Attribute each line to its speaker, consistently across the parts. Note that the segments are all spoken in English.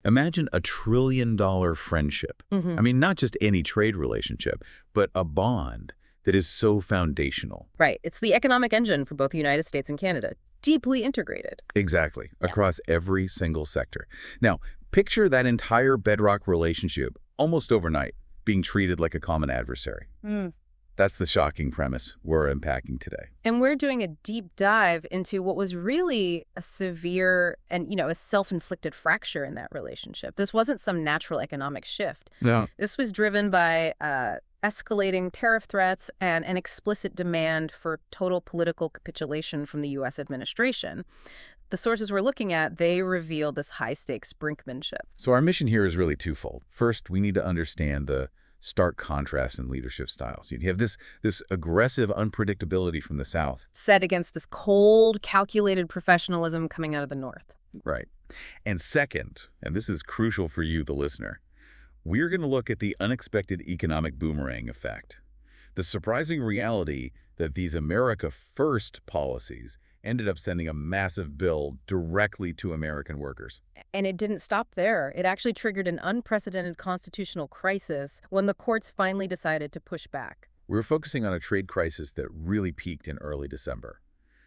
Speaker 1: Imagine a trillion-dollar friendship. I mean, not just any trade relationship, but a bond that is so foundational.
Speaker 2: Right. It's the economic engine for both the United States and Canada, deeply integrated.
Speaker 1: Exactly,
Speaker 2: Yeah.
Speaker 1: across every single sector. Now, picture that entire bedrock relationship, almost overnight, being treated like a common adversary. That's the shocking premise we're unpacking today.
Speaker 2: And we're doing a deep dive into what was really a severe and, a self-inflicted fracture in that relationship. This wasn't some natural economic shift.
Speaker 1: Yeah.
Speaker 2: This was driven by escalating tariff threats and an explicit demand for total political capitulation from the U.S. administration. The sources we're looking at, they reveal this high-stakes brinkmanship.
Speaker 1: So our mission here is really twofold. First, we need to understand the stark contrast in leadership styles. You have this aggressive unpredictability from the South.
Speaker 2: Set against this cold, calculated professionalism coming out of the North.
Speaker 1: Right. And second, and this is crucial for you, the listener, we're going to look at the unexpected economic boomerang effect. The surprising reality that these America First policies ended up sending a massive bill directly to American workers.
Speaker 2: And it didn't stop there. It actually triggered an unprecedented constitutional crisis when the courts finally decided to push back.
Speaker 1: We're focusing on a trade crisis that really peaked in early December.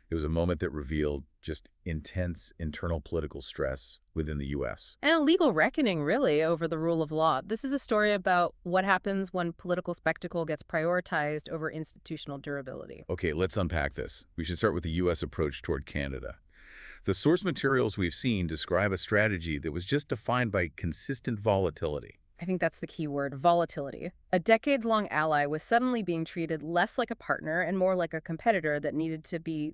Speaker 1: It was a moment that revealed just intense internal political stress within the U.S.
Speaker 2: And a legal reckoning, really, over the rule of law. This is a story about what happens when political spectacle gets prioritized over institutional durability.
Speaker 1: Okay, let's unpack this. We should start with the U.S. approach toward Canada. The source materials we've seen describe a strategy that was just defined by consistent volatility.
Speaker 2: I think that's the key word, volatility. A decades-long ally was suddenly being treated less like a partner and more like a competitor that needed to be,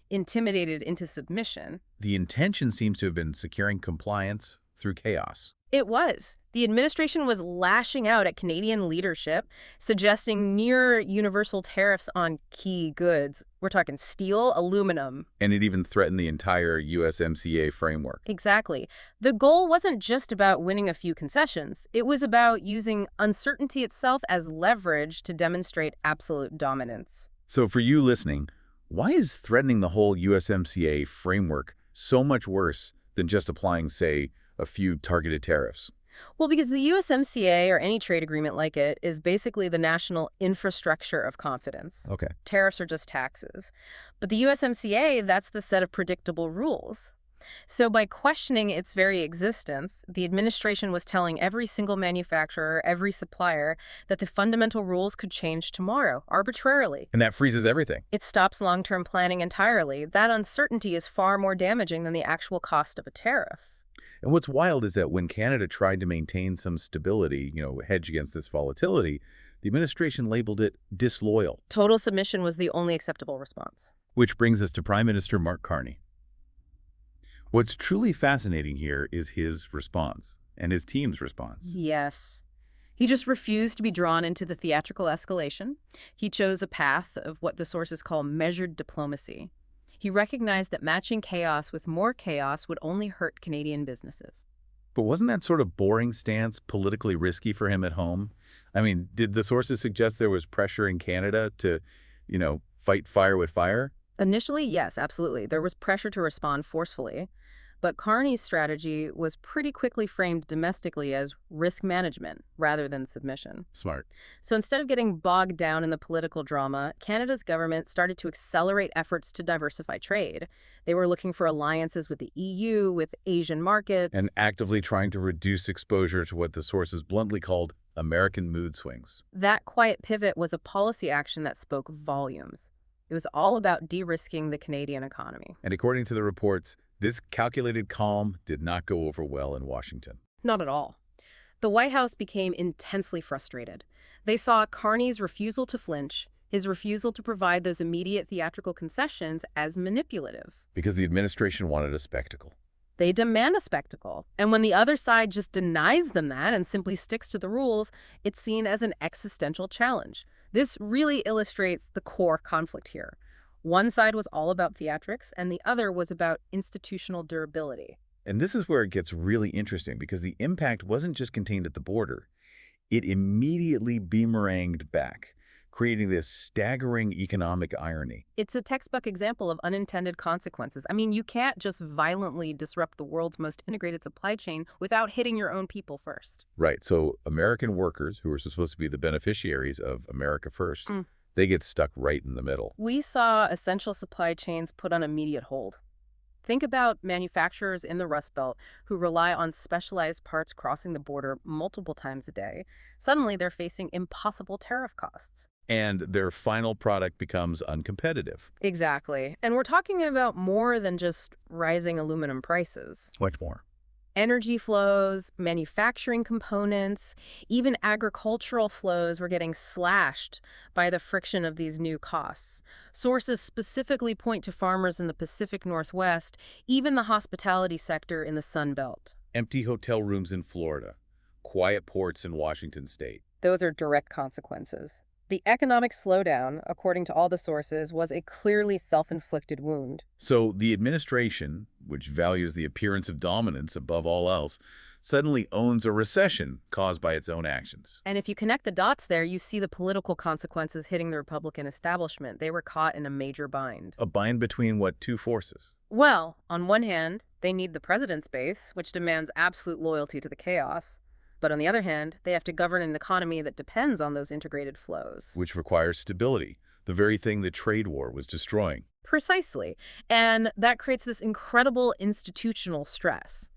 Speaker 2: intimidated into submission.
Speaker 1: The intention seems to have been securing compliance through chaos.
Speaker 2: It was. The administration was lashing out at Canadian leadership, suggesting near universal tariffs on key goods. We're talking steel, aluminum.
Speaker 1: And it even threatened the entire USMCA framework.
Speaker 2: Exactly. The goal wasn't just about winning a few concessions. It was about using uncertainty itself as leverage to demonstrate absolute dominance.
Speaker 1: So for you listening, why is threatening the whole USMCA framework so much worse than just applying, say, a few targeted tariffs?
Speaker 2: Well, because the USMCA, or any trade agreement like it, is basically the national infrastructure of confidence.
Speaker 1: Okay.
Speaker 2: Tariffs are just taxes. But the USMCA, that's the set of predictable rules. So by questioning its very existence, the administration was telling every single manufacturer, every supplier, that the fundamental rules could change tomorrow, arbitrarily.
Speaker 1: And that freezes everything.
Speaker 2: It stops long-term planning entirely. That uncertainty is far more damaging than the actual cost of a tariff.
Speaker 1: And what's wild is that when Canada tried to maintain some stability, hedge against this volatility, the administration labeled it disloyal.
Speaker 2: Total submission was the only acceptable response.
Speaker 1: Which brings us to Prime Minister Mark Carney. What's truly fascinating here is his response and his team's response.
Speaker 2: Yes. He just refused to be drawn into the theatrical escalation. He chose a path of what the sources call measured diplomacy. He recognized that matching chaos with more chaos would only hurt Canadian businesses.
Speaker 1: But wasn't that sort of boring stance politically risky for him at home? I mean, did the sources suggest there was pressure in Canada to, fight fire with fire?
Speaker 2: Initially, yes, absolutely. There was pressure to respond forcefully. But Carney's strategy was pretty quickly framed domestically as risk management rather than submission.
Speaker 1: Smart.
Speaker 2: So instead of getting bogged down in the political drama, Canada's government started to accelerate efforts to diversify trade. They were looking for alliances with the EU, with Asian markets.
Speaker 1: And actively trying to reduce exposure to what the sources bluntly called American mood swings.
Speaker 2: That quiet pivot was a policy action that spoke volumes. It was all about de-risking the Canadian economy.
Speaker 1: And according to the reports, this calculated calm did not go over well in Washington.
Speaker 2: Not at all. The White House became intensely frustrated. They saw Carney's refusal to flinch, his refusal to provide those immediate theatrical concessions, as manipulative.
Speaker 1: Because the administration wanted a spectacle.
Speaker 2: They demand a spectacle. And when the other side just denies them that and simply sticks to the rules, it's seen as an existential challenge. This really illustrates the core conflict here. One side was all about theatrics, and the other was about institutional durability.
Speaker 1: And this is where it gets really interesting, because the impact wasn't just contained at the border. It immediately boomeranged back, creating this staggering economic irony.
Speaker 2: It's a textbook example of unintended consequences. I mean, you can't just violently disrupt the world's most integrated supply chain without hitting your own people first.
Speaker 1: Right, so American workers, who are supposed to be the beneficiaries of America First,
Speaker 2: Mm.
Speaker 1: they get stuck right in the middle.
Speaker 2: We saw essential supply chains put on immediate hold. Think about manufacturers in the Rust Belt who rely on specialized parts crossing the border multiple times a day. Suddenly, they're facing impossible tariff costs.
Speaker 1: And their final product becomes uncompetitive.
Speaker 2: Exactly. And we're talking about more than just rising aluminum prices.
Speaker 1: Much more.
Speaker 2: Energy flows, manufacturing components, even agricultural flows were getting slashed by the friction of these new costs. Sources specifically point to farmers in the Pacific Northwest, even the hospitality sector in the Sun Belt.
Speaker 1: Empty hotel rooms in Florida, quiet ports in Washington state.
Speaker 2: Those are direct consequences. The economic slowdown, according to all the sources, was a clearly self-inflicted wound.
Speaker 1: So the administration, which values the appearance of dominance above all else, suddenly owns a recession caused by its own actions.
Speaker 2: And if you connect the dots there, you see the political consequences hitting the Republican establishment. They were caught in a major bind.
Speaker 1: A bind between what two forces?
Speaker 2: Well, on one hand, they need the president's base, which demands absolute loyalty to the chaos. But on the other hand, they have to govern an economy that depends on those integrated flows.
Speaker 1: Which requires stability, the very thing the trade war was destroying.
Speaker 2: Precisely. And that creates this incredible institutional stress.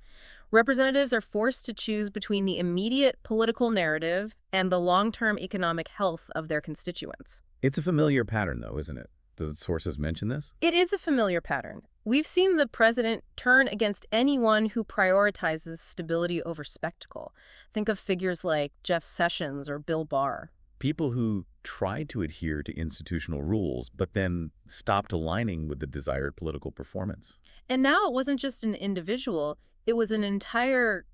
Speaker 2: Representatives are forced to choose between the immediate political narrative and the long-term economic health of their constituents.
Speaker 1: It's a familiar pattern, though, isn't it? The sources mention this?
Speaker 2: It is a familiar pattern. We've seen the president turn against anyone who prioritizes stability over spectacle. Think of figures like Jeff Sessions or Bill Barr.
Speaker 1: People who tried to adhere to institutional rules, but then stopped aligning with the desired political performance.
Speaker 2: And now it wasn't just an individual, it was an entire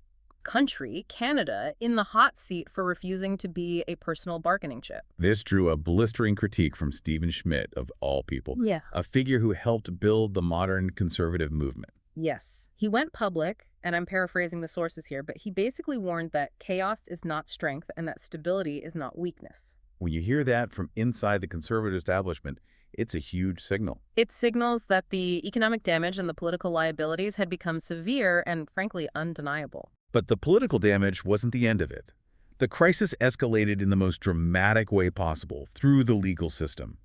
Speaker 2: country, Canada, in the hot seat for refusing to be a personal bargaining chip.
Speaker 1: This drew a blistering critique from Stephen Schmidt, of all people,
Speaker 2: Yeah.
Speaker 1: a figure who helped build the modern conservative movement.
Speaker 2: Yes. He went public, and I'm paraphrasing the sources here, but he basically warned that chaos is not strength and that stability is not weakness.
Speaker 1: When you hear that from inside the conservative establishment, it's a huge signal.
Speaker 2: It signals that the economic damage and the political liabilities had become severe and, frankly, undeniable.
Speaker 1: But the political damage wasn't the end of it. The crisis escalated in the most dramatic way possible through the legal system.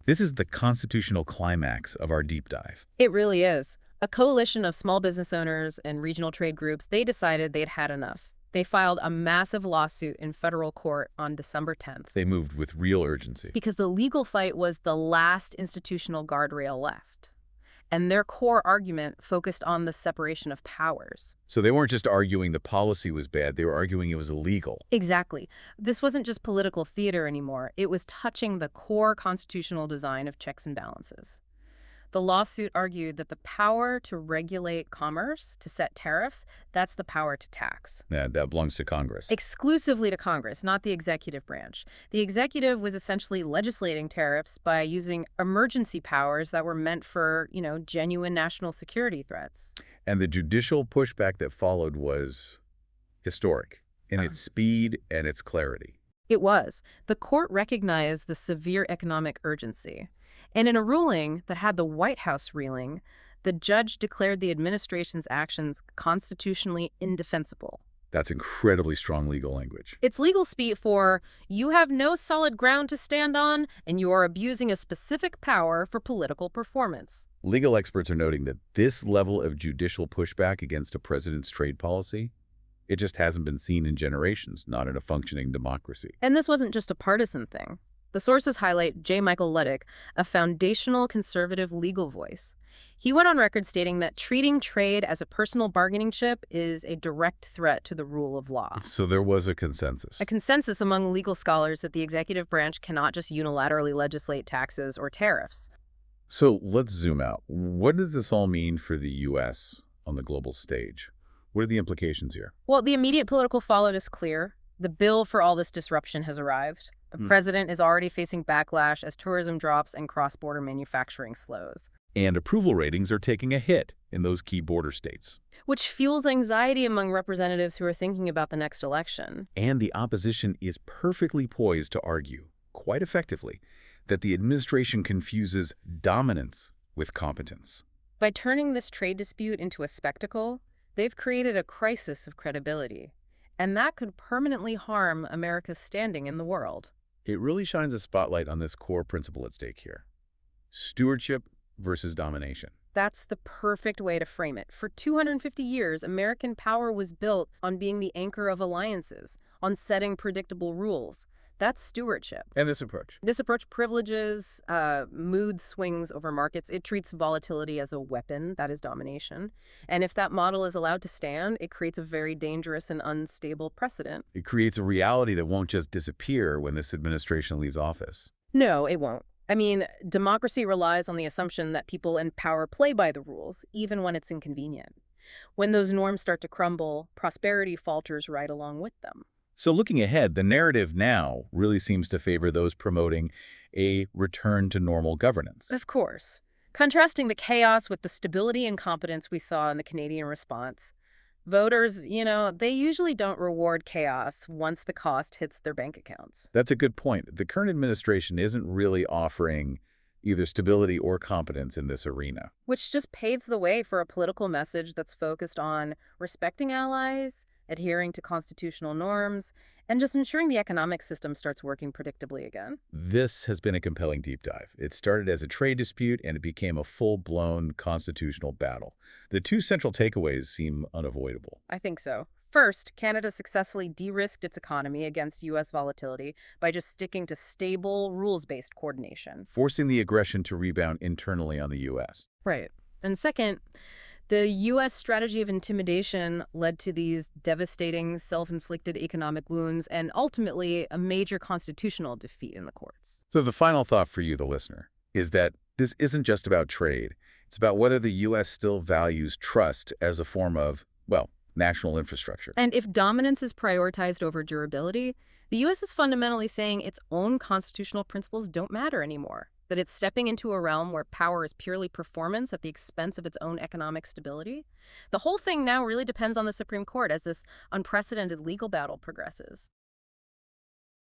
Speaker 1: This is the constitutional climax of our deep dive.
Speaker 2: It really is. A coalition of small business owners and regional trade groups, they decided they'd had enough. They filed a massive lawsuit in federal court on December 10th.
Speaker 1: They moved with real urgency.
Speaker 2: Because the legal fight was the last institutional guardrail left. And their core argument focused on the separation of powers.
Speaker 1: So they weren't just arguing the policy was bad, they were arguing it was illegal.
Speaker 2: Exactly. This wasn't just political theater anymore. It was touching the core constitutional design of checks and balances. The lawsuit argued that the power to regulate commerce, to set tariffs, that's the power to tax.
Speaker 1: Yeah, that belongs to Congress.
Speaker 2: Exclusively to Congress, not the executive branch. The executive was essentially legislating tariffs by using emergency powers that were meant for, genuine national security threats.
Speaker 1: And the judicial pushback that followed was historic in its speed and its clarity.
Speaker 2: It was. The court recognized the severe economic urgency. And in a ruling that had the White House reeling, the judge declared the administration's actions constitutionally indefensible.
Speaker 1: That's incredibly strong legal language.
Speaker 2: It's legal speak for, you have no solid ground to stand on, and you are abusing a specific power for political performance.
Speaker 1: Legal experts are noting that this level of judicial pushback against a president's trade policy, it just hasn't been seen in generations, not in a functioning democracy.
Speaker 2: And this wasn't just a partisan thing. The sources highlight J. Michael Luddick, a foundational conservative legal voice. He went on record stating that treating trade as a personal bargaining chip is a direct threat to the rule of law.
Speaker 1: So there was a consensus.
Speaker 2: A consensus among legal scholars that the executive branch cannot just unilaterally legislate taxes or tariffs.
Speaker 1: So let's zoom out. What does this all mean for the U.S. on the global stage? What are the implications here?
Speaker 2: Well, the immediate political fallout is clear. The bill for all this disruption has arrived. The president is already facing backlash as tourism drops and cross-border manufacturing slows.
Speaker 1: And approval ratings are taking a hit in those key border states.
Speaker 2: Which fuels anxiety among representatives who are thinking about the next election.
Speaker 1: And the opposition is perfectly poised to argue, quite effectively that the administration confuses dominance with competence.
Speaker 2: By turning this trade dispute into a spectacle, they've created a crisis of credibility. And that could permanently harm America's standing in the world.
Speaker 1: It really shines a spotlight on this core principle at stake here: stewardship versus domination.
Speaker 2: That's the perfect way to frame it. For 250 years, American power was built on being the anchor of alliances, on setting predictable rules. That's stewardship.
Speaker 1: And this approach?
Speaker 2: This approach privileges mood swings over markets. It treats volatility as a weapon. That is domination. And if that model is allowed to stand, it creates a very dangerous and unstable precedent.
Speaker 1: It creates a reality that won't just disappear when this administration leaves office.
Speaker 2: No, it won't. I mean, democracy relies on the assumption that people in power play by the rules, even when it's inconvenient. When those norms start to crumble, prosperity falters right along with them.
Speaker 1: So looking ahead, the narrative now really seems to favor those promoting a return to normal governance.
Speaker 2: Of course. Contrasting the chaos with the stability and competence we saw in the Canadian response, voters, they usually don't reward chaos once the cost hits their bank accounts.
Speaker 1: That's a good point. The current administration isn't really offering either stability or competence in this arena.
Speaker 2: Which just paves the way for a political message that's focused on respecting allies, adhering to constitutional norms, and just ensuring the economic system starts working predictably again.
Speaker 1: This has been a compelling deep dive. It started as a trade dispute and it became a full-blown constitutional battle. The two central takeaways seem unavoidable.
Speaker 2: I think so. First, Canada successfully de-risked its economy against U.S. volatility by just sticking to stable, rules-based coordination.
Speaker 1: Forcing the aggression to rebound internally on the U.S.
Speaker 2: Right. And second, the U.S. strategy of intimidation led to these devastating self-inflicted economic wounds and ultimately a major constitutional defeat in the courts.
Speaker 1: So the final thought for you, the listener, is that this isn't just about trade. It's about whether the U.S. still values trust as a form of, well, national infrastructure.
Speaker 2: And if dominance is prioritized over durability, the U.S. is fundamentally saying its own constitutional principles don't matter anymore. That it's stepping into a realm where power is purely performance at the expense of its own economic stability. The whole thing now really depends on the Supreme Court as this unprecedented legal battle progresses.